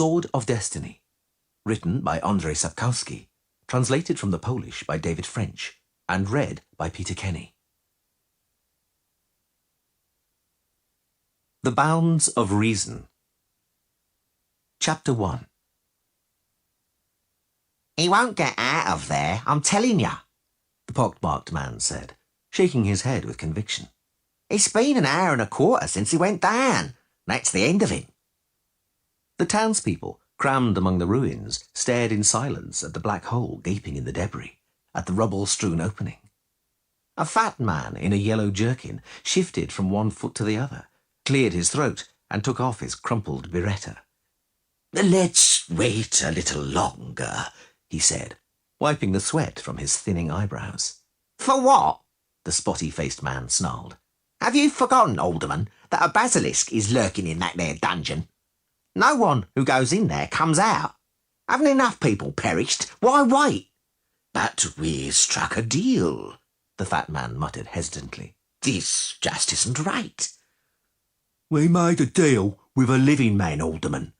Sword of Destiny, written by Andrzej Sapkowski, translated from the Polish by David French, and read by Peter Kenny. The Bounds of Reason. Chapter 1. He won't get out of there, I'm telling ya, the pock-marked man said, shaking his head with conviction. It's been an hour and a quarter since he went down. That's the end of him. The townspeople, crammed among the ruins, stared in silence at the black hole gaping in the debris, at the rubble-strewn opening. A fat man in a yellow jerkin shifted from one foot to the other, cleared his throat, and took off his crumpled biretta. "Let's wait a little longer," he said, wiping the sweat from his thinning eyebrows. "For what?" the spotty-faced man snarled. "Have you forgotten, Alderman, that a basilisk is lurking in that there dungeon? No one who goes in there comes out. Haven't enough people perished? Why wait?" "But we struck a deal," the fat man muttered hesitantly. "This just isn't right." "We made a deal with a living man, Alderman,"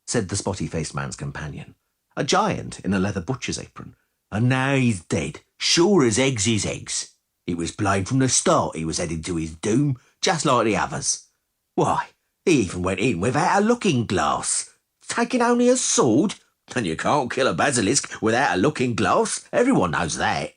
said the spotty-faced man's companion, a giant in a leather butcher's apron. "And now he's dead, sure as eggs is eggs. It was plain from the start he was headed to his doom, just like the others. Why, he even went in without a looking-glass, taking only a sword, and you can't kill a basilisk without a looking-glass, everyone knows that."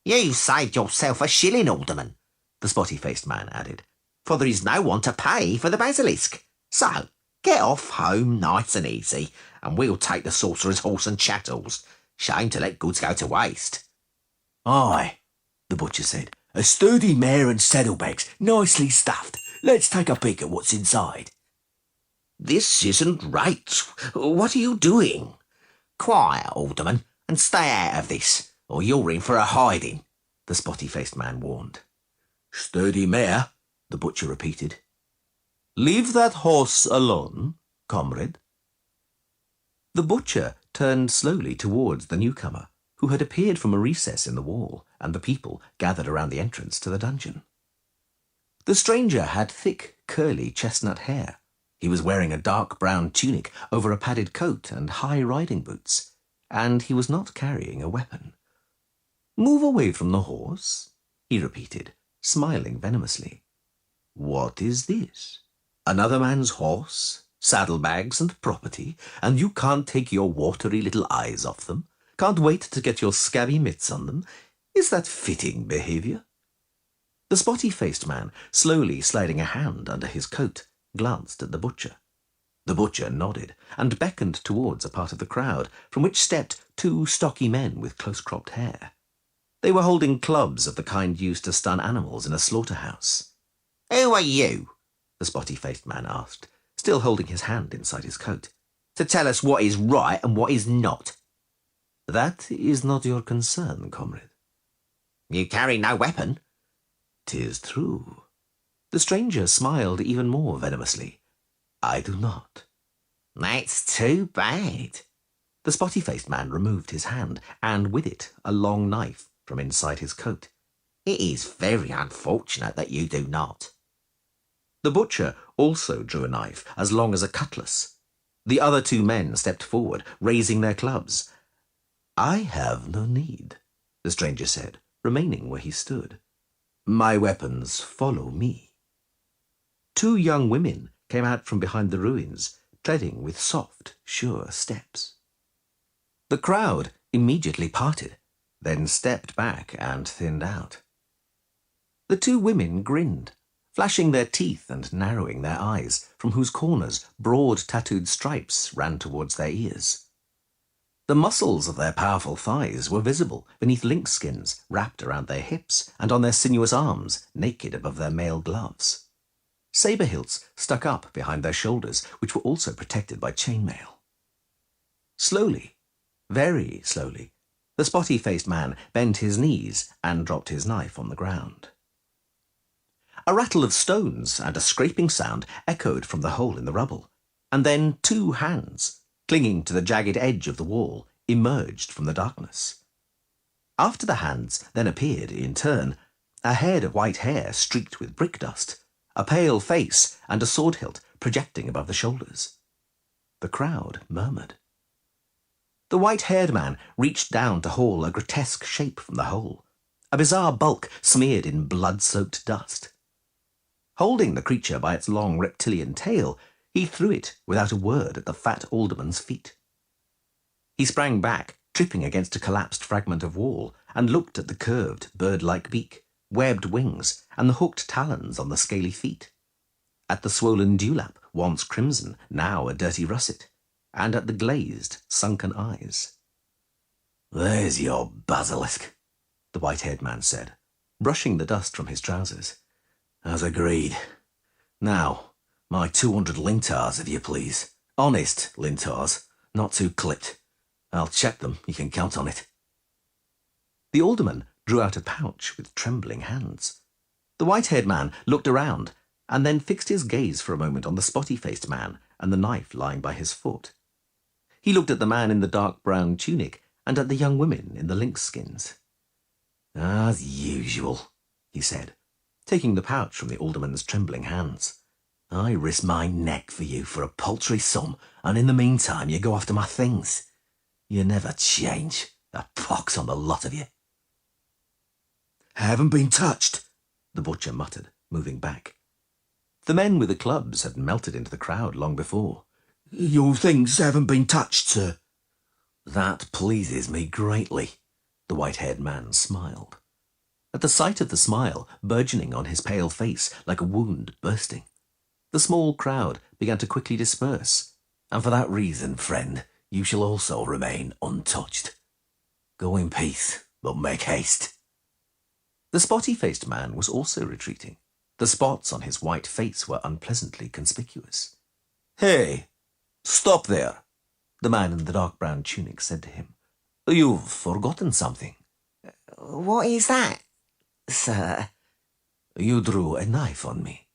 "You saved yourself a shilling, Alderman," the spotty-faced man added, "for there is no one to pay for the basilisk. So, get off home nice and easy, and we'll take the sorcerer's horse and chattels. Shame to let goods go to waste." "Aye," the butcher said. "A sturdy mare and saddlebags, nicely stuffed. Let's take a peek at what's inside." "This isn't right. What are you doing?" "Quiet, Alderman, and stay out of this, or you're in for a hiding," the spotty-faced man warned. "Sturdy mare," the butcher repeated. "Leave that horse alone, comrade." The butcher turned slowly towards the newcomer, who had appeared from a recess in the wall, and the people gathered around the entrance to the dungeon. The stranger had thick, curly chestnut hair. He was wearing a dark brown tunic over a padded coat and high riding boots, and he was not carrying a weapon. "Move away from the horse," he repeated, smiling venomously. "What is this? Another man's horse, saddlebags and property, and you can't take your watery little eyes off them? Can't wait to get your scabby mitts on them? Is that fitting behaviour?" The spotty-faced man, slowly sliding a hand under his coat, glanced at the butcher. The butcher nodded and beckoned towards a part of the crowd from which stepped two stocky men with close-cropped hair. They were holding clubs of the kind used to stun animals in a slaughterhouse. "Who are you?" the spotty-faced man asked, still holding his hand inside his coat. "To tell us what is right and what is not?" "That is not your concern, comrade." "You carry no weapon?" "'Tis true." The stranger smiled even more venomously. "I do not." "That's too bad." The spotty-faced man removed his hand, and with it a long knife from inside his coat. "It is very unfortunate that you do not." The butcher also drew a knife as long as a cutlass. The other two men stepped forward, raising their clubs. "I have no need," the stranger said, remaining where he stood. "My weapons follow me." Two young women came out from behind the ruins, treading with soft, sure steps. The crowd immediately parted, then stepped back and thinned out. The two women grinned, flashing their teeth and narrowing their eyes, from whose corners broad tattooed stripes ran towards their ears. The muscles of their powerful thighs were visible beneath lynx skins wrapped around their hips and on their sinuous arms, naked above their mail gloves. Sabre hilts stuck up behind their shoulders, which were also protected by chainmail. Slowly, very slowly, the spotty-faced man bent his knees and dropped his knife on the ground. A rattle of stones and a scraping sound echoed from the hole in the rubble, and then two hands, clinging to the jagged edge of the wall, emerged from the darkness. After the hands then appeared, in turn, a head of white hair streaked with brick dust, a pale face, and a sword hilt projecting above the shoulders. the crowd murmured. The white-haired man reached down to haul a grotesque shape from the hole, a bizarre bulk smeared in blood-soaked dust. Holding the creature by its long reptilian tail, he threw it without a word at the fat alderman's feet. He sprang back, tripping against a collapsed fragment of wall, and looked at the curved, bird-like beak, webbed wings, and the hooked talons on the scaly feet, at the swollen dewlap, once crimson, now a dirty russet, and at the glazed, sunken eyes. "There's your basilisk," the white-haired man said, brushing the dust from his trousers. "As agreed. Now, my 200 lintars, if you please. Honest lintars, not too clipped. I'll check them, you can count on it." The alderman drew out a pouch with trembling hands. The white-haired man looked around and then fixed his gaze for a moment on the spotty-faced man and the knife lying by his foot. He looked at the man in the dark brown tunic and at the young women in the lynx skins. "As usual," he said, taking the pouch from the alderman's trembling hands. "I risk my neck for you for a paltry sum, and in the meantime you go after my things. You never change. A pox on the lot of you." "Haven't been touched," the butcher muttered, moving back. The men with the clubs had melted into the crowd long before. "Your things haven't been touched, sir." "That pleases me greatly," the white-haired man smiled. At the sight of the smile burgeoning on his pale face like a wound bursting, the small crowd began to quickly disperse. "And for that reason, friend, you shall also remain untouched. Go in peace, but make haste." The spotty-faced man was also retreating. The spots on his white face were unpleasantly conspicuous. "Hey, stop there," the man in the dark brown tunic said to him. "You've forgotten something." "What is that, sir?" "You drew a knife on me."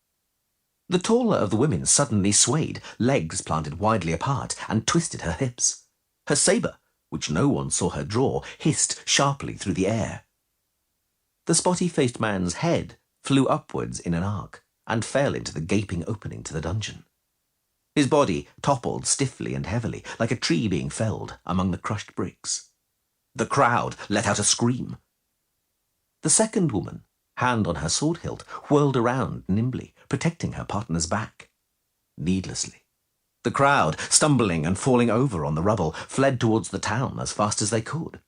The taller of the women suddenly swayed, legs planted widely apart, and twisted her hips. Her sabre, which no one saw her draw, hissed sharply through the air. The spotty-faced man's head flew upwards in an arc and fell into the gaping opening to the dungeon. His body toppled stiffly and heavily, like a tree being felled among the crushed bricks. The crowd let out a scream. The second woman, hand on her sword hilt, whirled around nimbly, protecting her partner's back. Needlessly. The crowd, stumbling and falling over on the rubble, fled towards the town as fast as they could.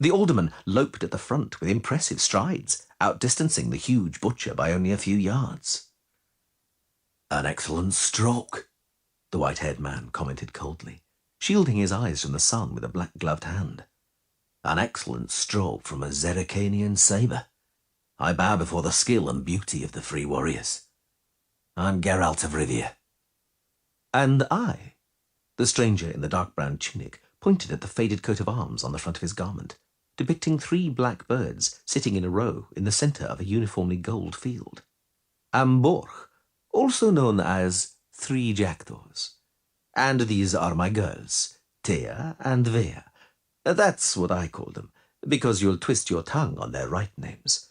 The alderman loped at the front with impressive strides, outdistancing the huge butcher by only a few yards. "An excellent stroke," the white-haired man commented coldly, shielding his eyes from the sun with a black-gloved hand. "An excellent stroke from a Zerrikanian sabre. I bow before the skill and beauty of the free warriors. I'm Geralt of Rivia." "And I," the stranger in the dark brown tunic pointed at the faded coat of arms on the front of his garment, depicting 3 black birds sitting in a row in the centre of a uniformly gold field. "Am Borch, also known as 3 Jackdaws. And these are my girls, Thea and Vea. That's what I call them, because you'll twist your tongue on their right names.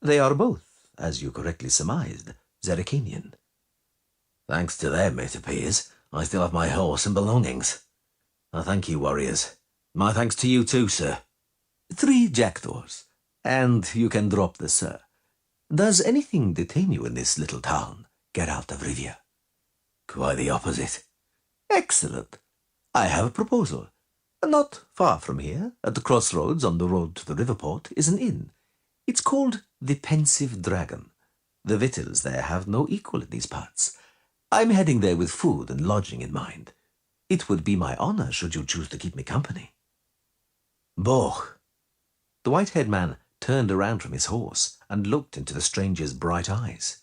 They are both, as you correctly surmised, Zerrikanian." "Thanks to them, it appears, I still have my horse and belongings. I thank you, warriors. My thanks to you too, sir." 3 Jackdaws, and you can drop the sir. Does anything detain you in this little town, Geralt of Rivia?" "Quite the opposite." "Excellent. I have a proposal. Not far from here, at the crossroads on the road to the riverport, is an inn. It's called the Pensive Dragon. The victuals there have no equal in these parts. I'm heading there with food and lodging in mind. It would be my honour should you choose to keep me company." "Borch." The white-haired man turned around from his horse and looked into the stranger's bright eyes.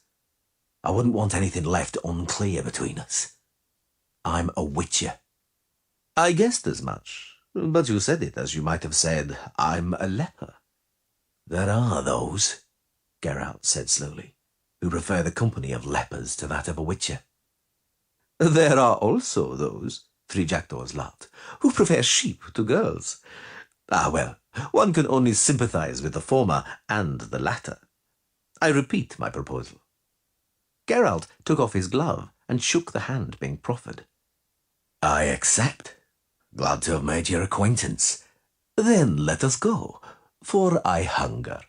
"I wouldn't want anything left unclear between us. I'm a witcher." "I guessed as much, but you said it as you might have said, I'm a leper." "There are those," Geralt said slowly, "who prefer the company of lepers to that of a witcher." "There are also those," 3 Jackdaws laughed, "who prefer sheep to girls. Ah, well, one can only sympathize with the former and the latter. I repeat my proposal." Geralt took off his glove and shook the hand being proffered. I accept. Glad to have made your acquaintance. Then let us go, for I hunger.